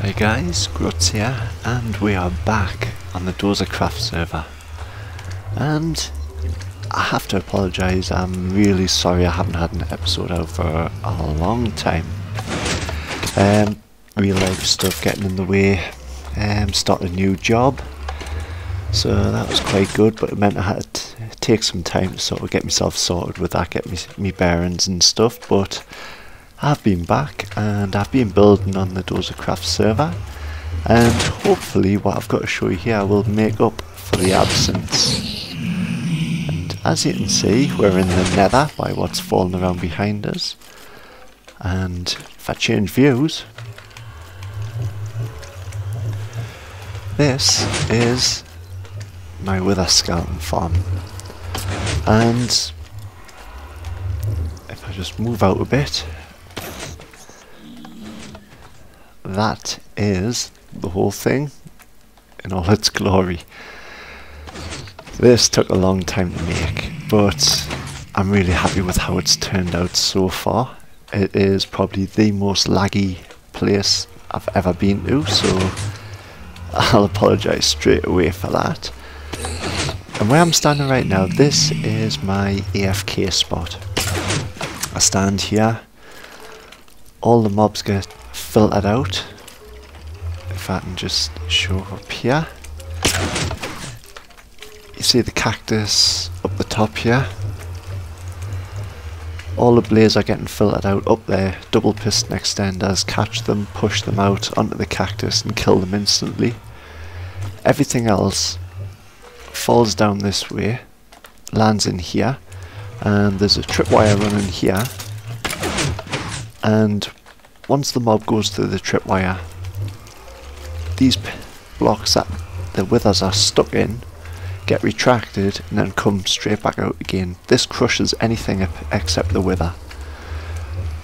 Hi guys, Gruttz here, and we are back on the DozaCraft server. And I have to apologise, I'm really sorry I haven't had an episode out for a long time. Real life stuff getting in the way, started a new job, so that was quite good, but it meant I had to take some time to sort of get myself sorted with that, get me bearings and stuff, but I've been back and I've been building on the DozaCraft server, and hopefully what I've got to show you here will make up for the absence. And as you can see, we're in the nether by what's fallen around behind us, and if I change views, this is my wither skeleton farm, and if I just move out a bit, that is the whole thing in all its glory. This took a long time to make, but I'm really happy with how it's turned out so far. It is probably the most laggy place I've ever been to, so I'll apologise straight away for that. And where I'm standing right now, this is my AFK spot. I stand here, all the mobs get filtered out. If I can just show up here, you see the cactus up the top here. All the blades are getting filtered out up there. Double piston extenders catch them, push them out onto the cactus and kill them instantly. Everything else falls down this way, lands in here, and there's a tripwire running here, and once the mob goes through the tripwire, these blocks that the withers are stuck in get retracted and then come straight back out again. This crushes anything except the wither,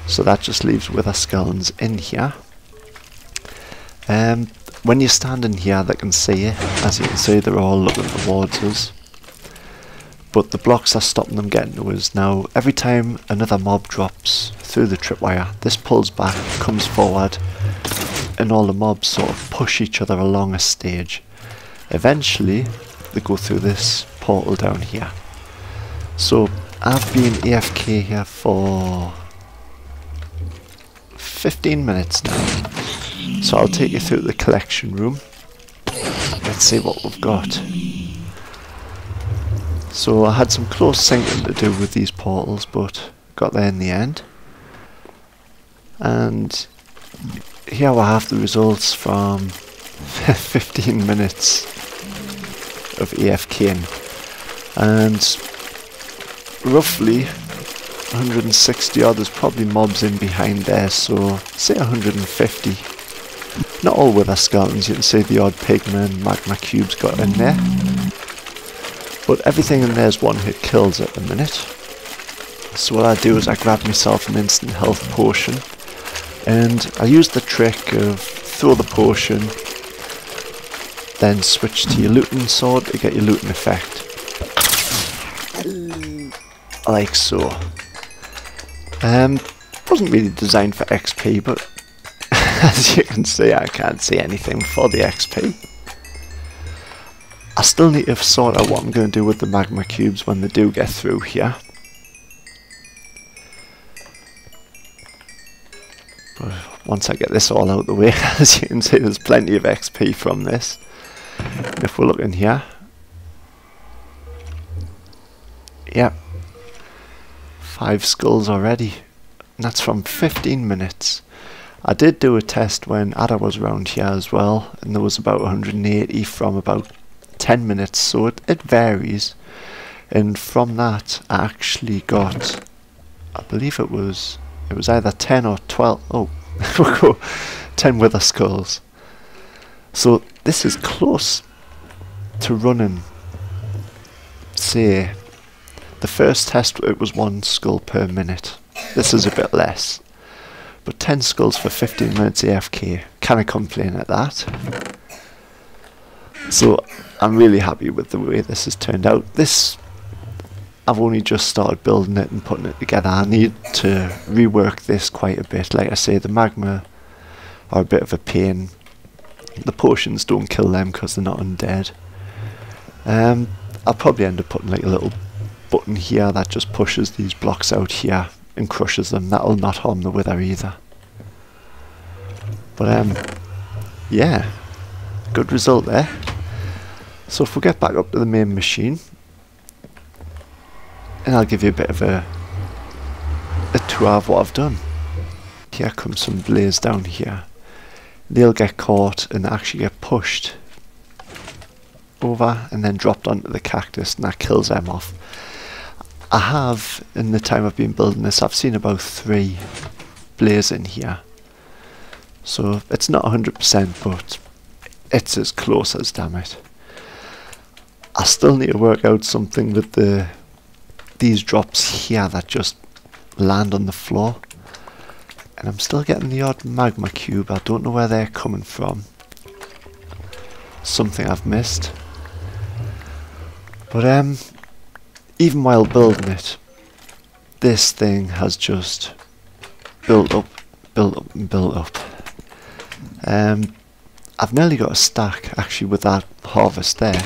so that just leaves wither skeletons in here. When you're standing here, they can see it. As you can see, they're all looking towards us, but the blocks are stopping them getting to us. Now every time another mob drops through the tripwire, this pulls back, comes forward, and all the mobs sort of push each other along a stage. Eventually they go through this portal down here. So I've been AFK here for 15 minutes now, so I'll take you through the collection room. Let's see what we've got. So I had some close thinking to do with these portals, but got there in the end. And here we have the results from 15 minutes of AFKing, and roughly 160 odd, there's probably mobs in behind there, so say 150. Not all wither skeletons, you can see the odd pigman, magma cubes got in there, but everything in there is one hit kills at the minute. So what I do is I grab myself an instant health potion, and I use the trick of throw the potion, then switch to your looting sword to get your looting effect. Like so. Wasn't really designed for XP, but as you can see, I can't see anything for the XP. I still need to sort out what I'm going to do with the magma cubes when they do get through here. But once I get this all out of the way, as you can see, there's plenty of XP from this. And if we're looking here, yep, 5 skulls already, and that's from 15 minutes. I did do a test when Ada was around here as well, and there was about 180 from about 10 minutes, so it varies. And from that I actually got, I believe it was either 10 or 12, oh, we'll go 10 wither skulls. So this is close to running, say, the first test it was 1 skull per minute. This is a bit less, but 10 skulls for 15 minutes AFK, can I complain at that? So I'm really happy with the way this has turned out. I've only just started building it and putting it together. I need to rework this quite a bit. Like I say, the magma are a bit of a pain The potions don't kill them because they're not undead. I'll probably end up putting like a little button here that just pushes these blocks out here and crushes them. That'll not harm the wither either. But yeah, good result there. So if we get back up to the main machine, and I'll give you a bit of a tour of what I've done. Here comes some blaze down here. They'll get caught and actually get pushed over and then dropped onto the cactus, and that kills them off. I have, in the time I've been building this, I've seen about 3 blaze in here. So it's not 100%, but it's as close as, damn it. I still need to work out something with these drops here that just land on the floor. And I'm still getting the odd magma cube. I don't know where they're coming from. Something I've missed. But even while building it, this thing has just built up, and built up. I've nearly got a stack actually with that harvest there.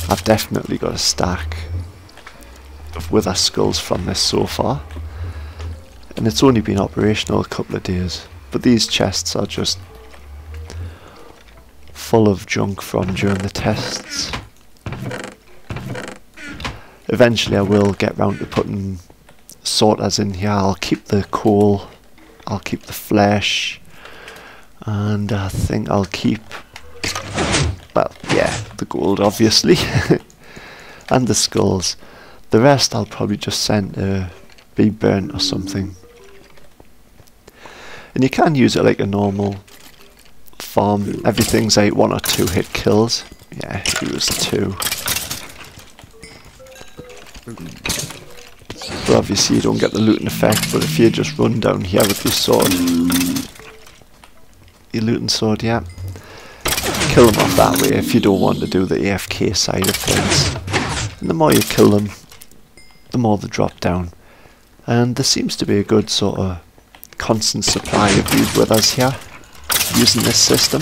I've definitely got a stack of wither skulls from this so far. And it's only been operational a couple of days. But these chests are just full of junk from during the tests. Eventually I will get round to putting sorters in here. I'll keep the coal, I'll keep the flesh, and I think I'll keep, well, yeah, the gold obviously, and the skulls. The rest I'll probably just send to be burnt or something. And you can use it like a normal farm. Everything's like 1 or 2 hit kills. Yeah, he was 2. But obviously you don't get the looting effect, but if you just run down here with your sword, your looting sword, yeah, kill them off that way if you don't want to do the AFK side of things. And the more you kill them, the more they drop down. And there seems to be a good sort of constant supply of these withers here using this system,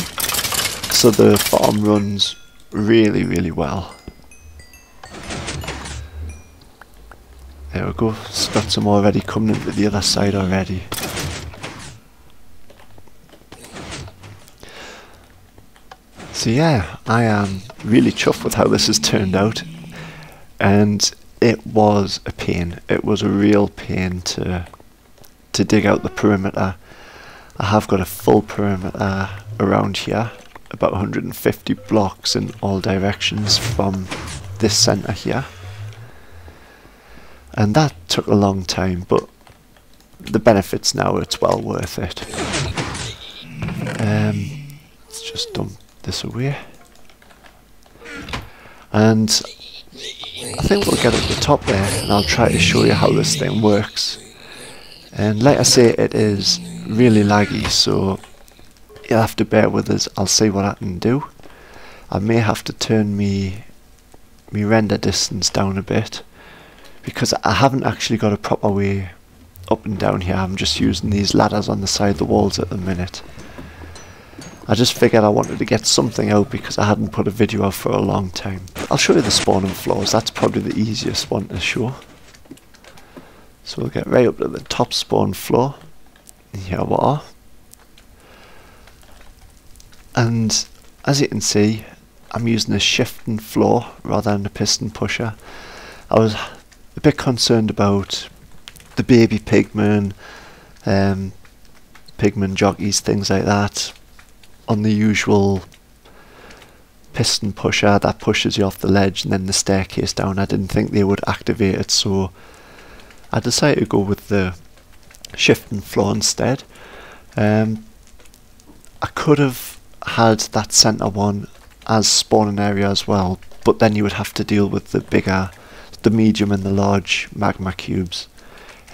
so the farm runs really, really well. There we go, it's got some already coming into the other side already. So yeah, I am really chuffed with how this has turned out, and it was a pain. It was a real pain to dig out the perimeter. I have got a full perimeter around here, about 150 blocks in all directions from this centre here. And that took a long time, but the benefits now, it's well worth it. Let's just dump this away. And I think we'll get at the top there, and I'll try to show you how this thing works. And like I say, it is really laggy, so you'll have to bear with us. I'll see what I can do. I may have to turn me render distance down a bit, because I haven't actually got a proper way up and down here. I'm just using these ladders on the side of the walls at the minute. I just figured I wanted to get something out because I hadn't put a video out for a long time. I'll show you the spawning floors. That's probably the easiest one to show. So we'll get right up to the top spawn floor. Here we are. And as you can see, I'm using a shifting floor rather than a piston pusher. I was a bit concerned about the baby pigmen, pigmen jockeys, things like that, on the usual piston pusher that pushes you off the ledge and then the staircase down. I didn't think they would activate it, so I decided to go with the shifting floor instead. I could have had that centre one as spawning area as well, but then you would have to deal with the medium and the large magma cubes,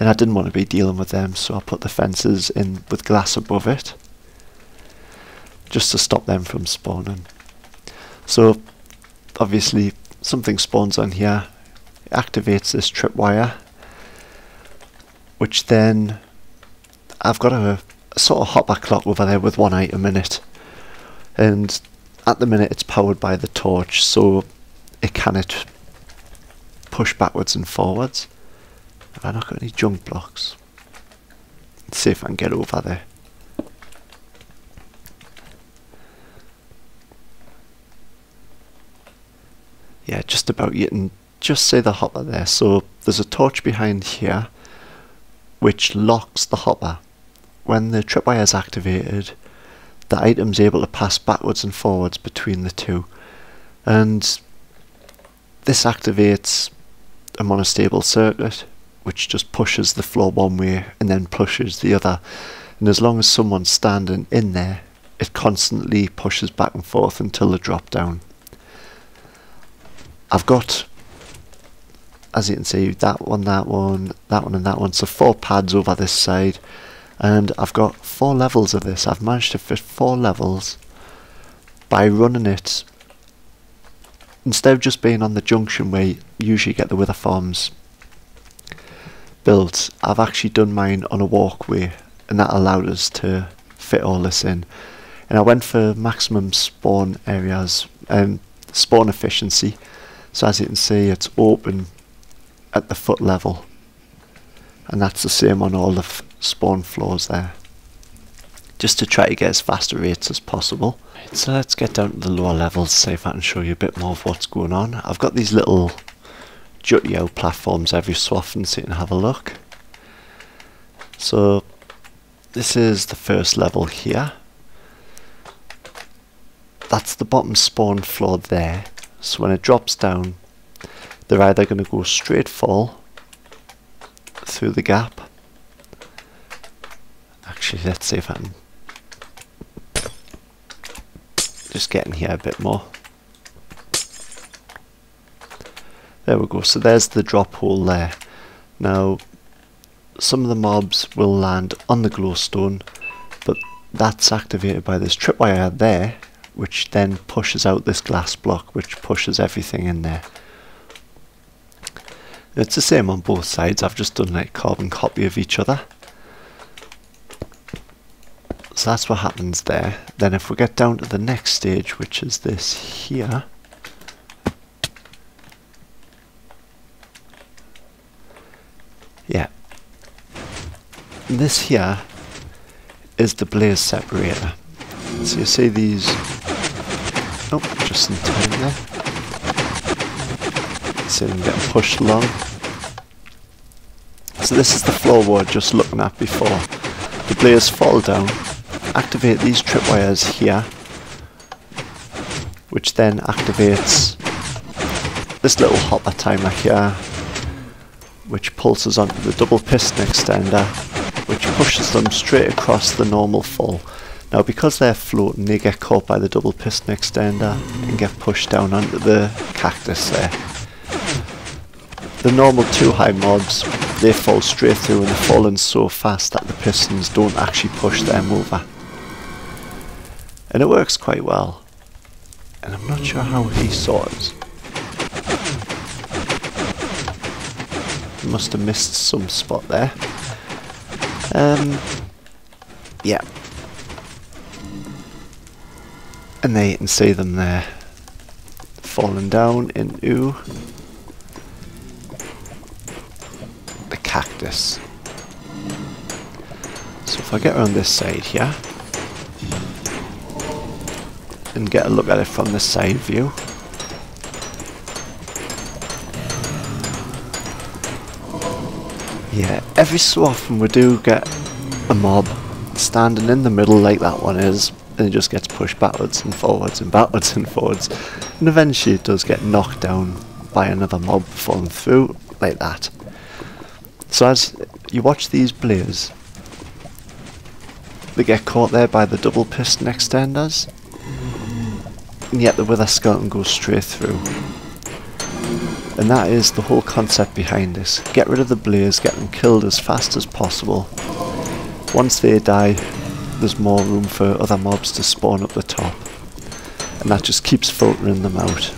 and I didn't want to be dealing with them, so I put the fences in with glass above it just to stop them from spawning. So obviously something spawns on here, it activates this tripwire, which then I've got a sort of hopper clock over there with one item in it. and at the minute it's powered by the torch, so it cannot push backwards and forwards. Have I not got any junk blocks? Let's see if I can get over there. Yeah, just about. You can just see the hopper there. So there's a torch behind here which locks the hopper. When the tripwire is activated, the item's able to pass backwards and forwards between the two, and this activates a monostable circuit which just pushes the floor one way and then pushes the other, and as long as someone's standing in there, it constantly pushes back and forth until they drop down. I've got, as you can see, that one, that one, that one and that one, so 4 pads over this side. And I've got 4 levels of this. I've managed to fit 4 levels by running it. Instead of just being on the junction where you usually get the wither farms built, I've actually done mine on a walkway, and that allowed us to fit all this in. And I went for maximum spawn areas and spawn efficiency. So as you can see, it's open at the foot level, and that's the same on all the spawn floors there, just to try to get as fast a rates as possible. Right, so let's get down to the lower levels, see if I can show you a bit more of what's going on. I've got these little jutty out platforms every so often so you can have a look. So this is the first level here. That's the bottom spawn floor there. So when it drops down, they're either going to go straight fall through the gap. Actually, let's see if I can just get in here a bit more. There we go, so there's the drop hole there. Now, some of the mobs will land on the glowstone, but that's activated by this tripwire there, which then pushes out this glass block, which pushes everything in there. It's the same on both sides. I've just done like carbon copy of each other. So that's what happens there. Then if we get down to the next stage, which is this here, yeah, and this here is the blaze separator. So you see these, oh, just in time there. See them getting pushed along. So this is the floor we were just looking at before. The blaze fall down, activate these tripwires here, which then activates this little hopper timer here, which pulses onto the double piston extender, which pushes them straight across the normal fall. Now because they're floating, they get caught by the double piston extender and get pushed down onto the cactus there. The normal 2-high mobs, they fall straight through, and they're falling so fast that the pistons don't actually push them over. And it works quite well. And I'm not sure how he saw it. He must have missed some spot there. Yeah. And there you can see them there, falling down into the cactus. So if I get around this side here and get a look at it from the side view, yeah, every so often we do get a mob standing in the middle like that one is, and it just gets pushed backwards and forwards and backwards and forwards, and eventually it does get knocked down by another mob falling through like that. So as you watch these blaze, they get caught there by the double piston extenders, and yet the wither skeleton goes straight through. And that is the whole concept behind this. Get rid of the blaze, get them killed as fast as possible. Once they die, there's more room for other mobs to spawn up the top, and that just keeps filtering them out.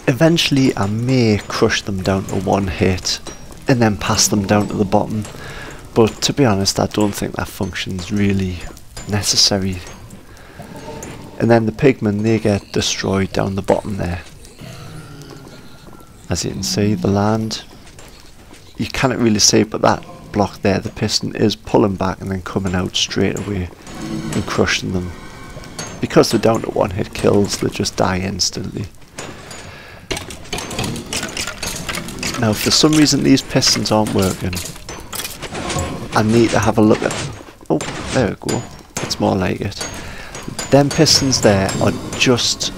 Eventually I may crush them down to 1 hit and then pass them down to the bottom, but to be honest I don't think that functions really necessary. And then the pigmen, they get destroyed down the bottom there. As you can see, the land, you cannot really see, but that block there, the piston is pulling back and then coming out straight away and crushing them. Because they're down to one hit kills, they just die instantly. Now if for some reason these pistons aren't working, I need to have a look at... Oh, there we go. That's more like it. Them pistons there are just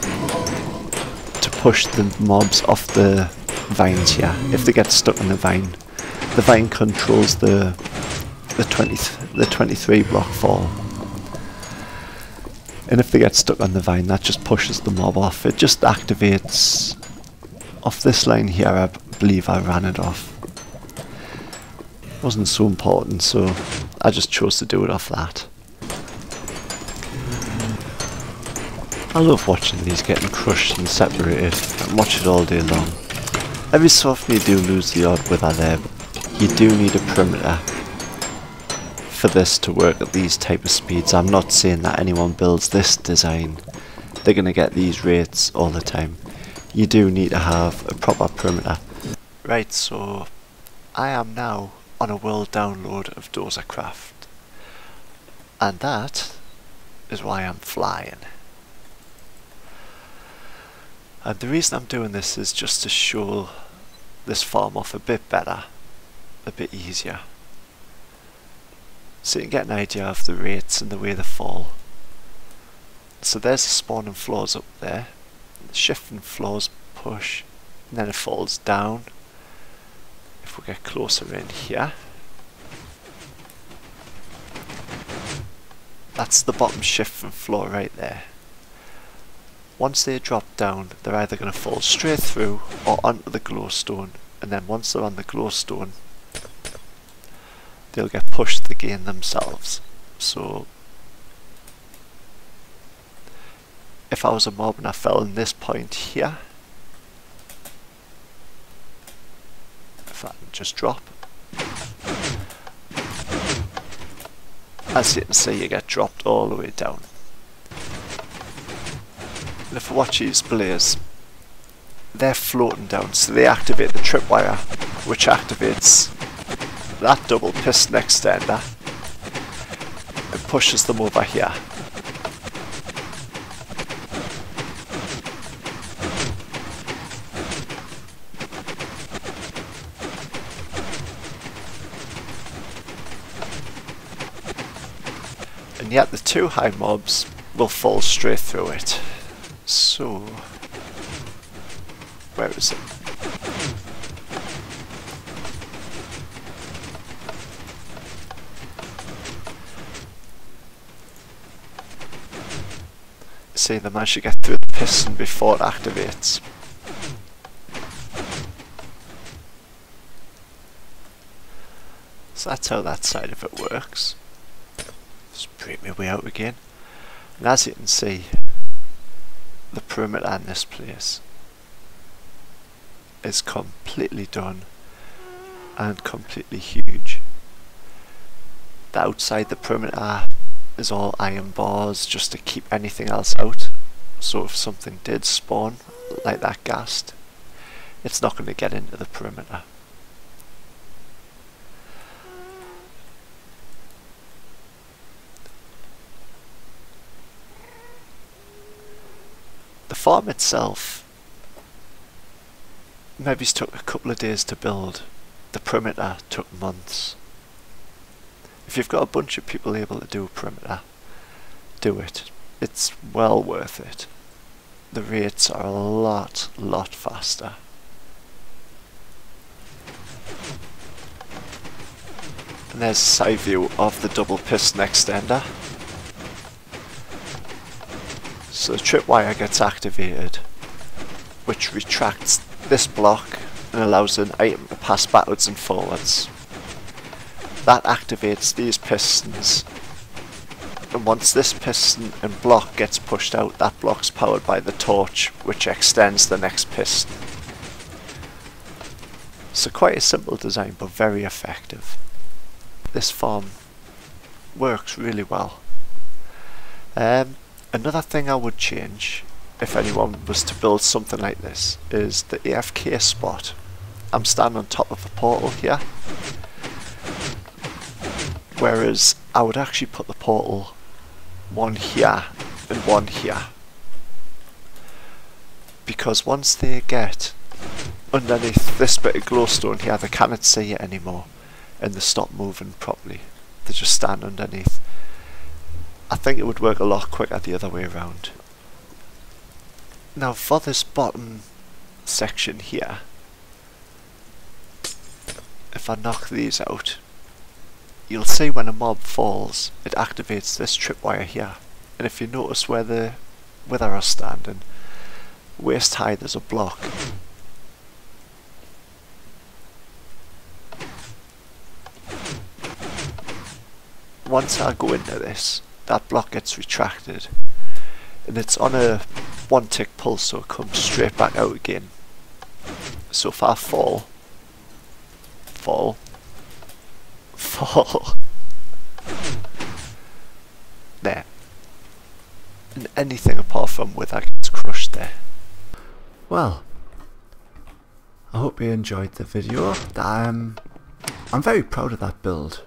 to push the mobs off the vines here. If they get stuck in the vine controls the 23 block fall. And if they get stuck on the vine, that just pushes the mob off. It just activates off this line here. I believe I ran it off. Wasn't so important, so I just chose to do it off that. I love watching these getting crushed and separated. I watch it all day long. Every so often you do lose the odd wither there, but you do need a perimeter for this to work at these type of speeds. I'm not saying that anyone builds this design, they're going to get these rates all the time. You do need to have a proper perimeter. Right, so I am now on a world download of DozaCraft, and that is why I'm flying. And the reason I'm doing this is just to show this farm off a bit better, a bit easier, so you can get an idea of the rates and the way they fall. So there's the spawning floors up there, the shifting floors push, and then it falls down. If we get closer in here, that's the bottom shifting floor right there. Once they drop down, they're either going to fall straight through or onto the glowstone, and then once they're on the glowstone, they'll get pushed again themselves. So if I was a mob and I fell in this point here, if I can just drop, as you can see, you get dropped all the way down. And if I watch these blaze, they're floating down, so they activate the tripwire, which activates that double piston extender and pushes them over here. And yet the two high mobs will fall straight through it. So, where is it? See, they manage to get through the piston before it activates. So that's how that side of it works. Just break my way out again. And as you can see, the perimeter in this place is completely done and completely huge. The outside the perimeter is all iron bars just to keep anything else out, so if something did spawn like that ghast, it's not going to get into the perimeter. The farm itself maybe took a couple of days to build. The perimeter took months. If you've got a bunch of people able to do a perimeter, do it. It's well worth it. The rates are a lot faster. And there's a side view of the double piston extender. So the tripwire gets activated, which retracts this block and allows an item to pass backwards and forwards. That activates these pistons, and once this piston and block gets pushed out, that block's powered by the torch, which extends the next piston. So quite a simple design, but very effective. This farm works really well. Another thing I would change if anyone was to build something like this is the AFK spot. I'm standing on top of a portal here, whereas I would actually put the portal one here and one here, because once they get underneath this bit of glowstone here, they cannot see it anymore and they stop moving properly. They just stand underneath. I think it would work a lot quicker the other way around. Now for this bottom section here, if I knock these out, you'll see when a mob falls it activates this tripwire here, and if you notice where the wither are standing, waist high, there's a block. Once I go into this, that block gets retracted and it's on a one tick pulse, so it comes straight back out again. So if I fall, there, and anything apart from wither gets crushed there. Well, I hope you enjoyed the video. I'm very proud of that build,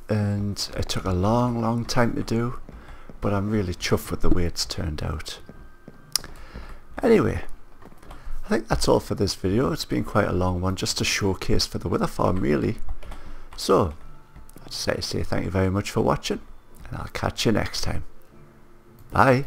and it took a long time to do, but I'm really chuffed with the way it's turned out. Anyway, I think that's all for this video. It's been quite a long one, just a showcase for the wither farm really. So, I'd just like to say thank you very much for watching, and I'll catch you next time. Bye.